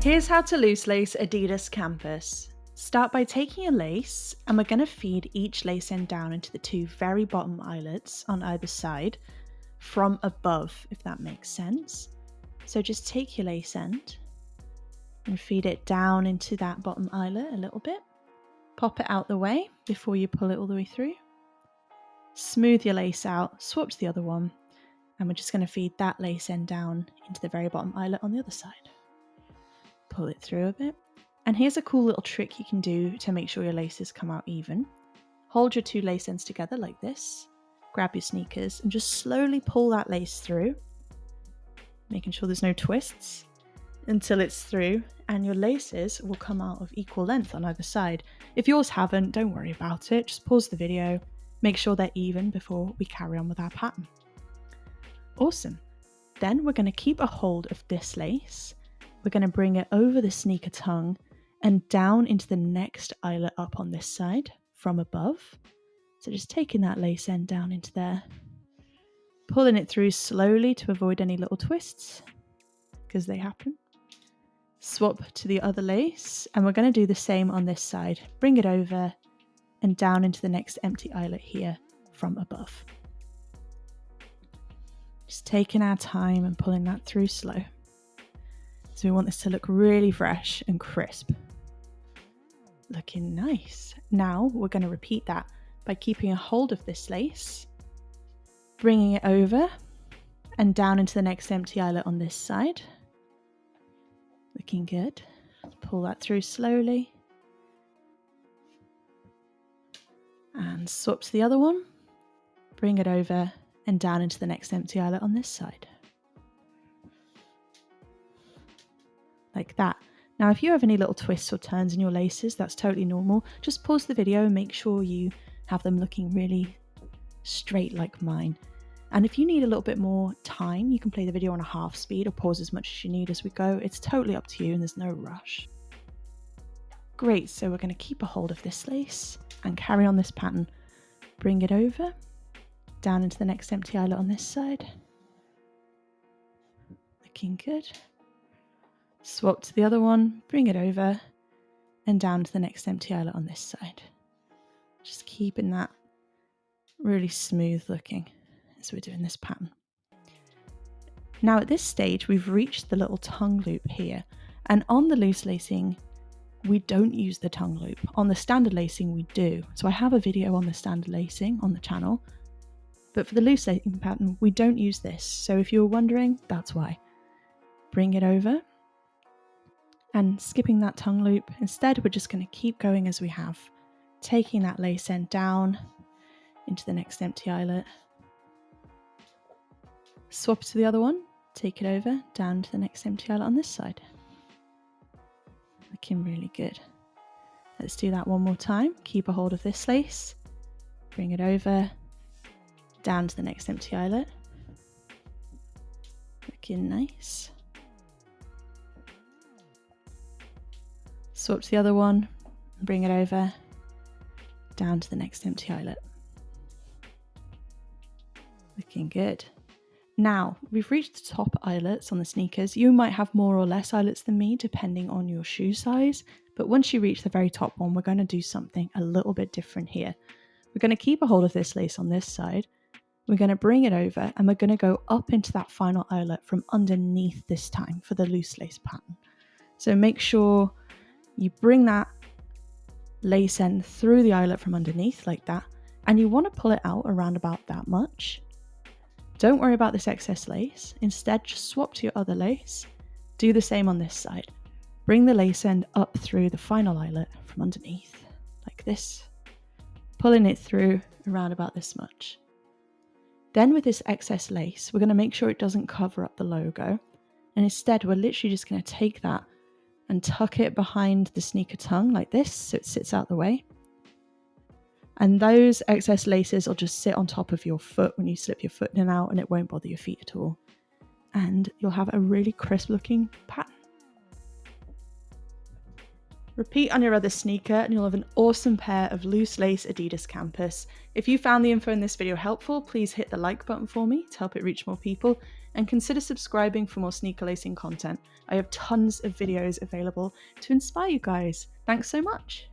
Here's how to loose lace Adidas Campus. Start by taking a lace, and we're going to feed each lace end down into the two very bottom eyelets on either side from above, if that makes sense. So just take your lace end and feed it down into that bottom eyelet a little bit. Pop it out the way before you pull it all the way through. Smooth your lace out, swap to the other one, and we're just going to feed that lace end down into the very bottom eyelet on the other side. Pull it through a bit. And here's a cool little trick you can do to make sure your laces come out even. Hold your two lace ends together like this, grab your sneakers and just slowly pull that lace through, making sure there's no twists until it's through, and your laces will come out of equal length on either side. If yours haven't, don't worry about it, just pause the video, make sure they're even before we carry on with our pattern. Awesome. Then we're going to keep a hold of this lace. We're going to bring it over the sneaker tongue and down into the next eyelet up on this side from above. So just taking that lace end down into there, pulling it through slowly to avoid any little twists, because they happen. Swap to the other lace, and we're going to do the same on this side. Bring it over and down into the next empty eyelet here from above. Just taking our time and pulling that through slow. So we want this to look really fresh and crisp. Looking nice. Now we're going to repeat that by keeping a hold of this lace, bringing it over and down into the next empty eyelet on this side. Looking good. Pull that through slowly. And swap to the other one. Bring it over and down into the next empty eyelet on this side. Like that. Now, if you have any little twists or turns in your laces, that's totally normal. Just pause the video and make sure you have them looking really straight like mine. And if you need a little bit more time, you can play the video on a half speed or pause as much as you need as we go. It's totally up to you and there's no rush. Great, so we're going to keep a hold of this lace and carry on this pattern. Bring it over, down into the next empty eyelet on this side. Looking good. Swap to the other one, bring it over and down to the next empty eyelet on this side. Just keeping that really smooth looking as we're doing this pattern. Now at this stage, we've reached the little tongue loop here, and on the loose lacing, we don't use the tongue loop. On the standard lacing, we do. So I have a video on the standard lacing on the channel, but for the loose lacing pattern, we don't use this. So if you're wondering, that's why. Bring it over. And skipping that tongue loop, instead we're just going to keep going as we have, taking that lace end down into the next empty eyelet, swap to the other one, take it over, down to the next empty eyelet on this side. Looking really good. Let's do that one more time. Keep a hold of this lace, bring it over, down to the next empty eyelet. Looking nice. Swap to the other one, bring it over, down to the next empty eyelet. Looking good. Now, we've reached the top eyelets on the sneakers. You might have more or less eyelets than me, depending on your shoe size. But once you reach the very top one, we're going to do something a little bit different here. We're going to keep a hold of this lace on this side. We're going to bring it over and we're going to go up into that final eyelet from underneath this time for the loose lace pattern. So make sure you bring that lace end through the eyelet from underneath like that, and you want to pull it out around about that much. Don't worry about this excess lace. Instead, just swap to your other lace. Do the same on this side. Bring the lace end up through the final eyelet from underneath, like this, pulling it through around about this much. Then with this excess lace, we're going to make sure it doesn't cover up the logo, and instead we're literally just going to take that and tuck it behind the sneaker tongue like this, so it sits out the way. And those excess laces will just sit on top of your foot when you slip your foot in and out, and it won't bother your feet at all. And you'll have a really crisp looking pattern. Repeat on your other sneaker and you'll have an awesome pair of loose lace Adidas Campus. If you found the info in this video helpful, please hit the like button for me to help it reach more people, and consider subscribing for more sneaker lacing content. I have tons of videos available to inspire you guys. Thanks so much.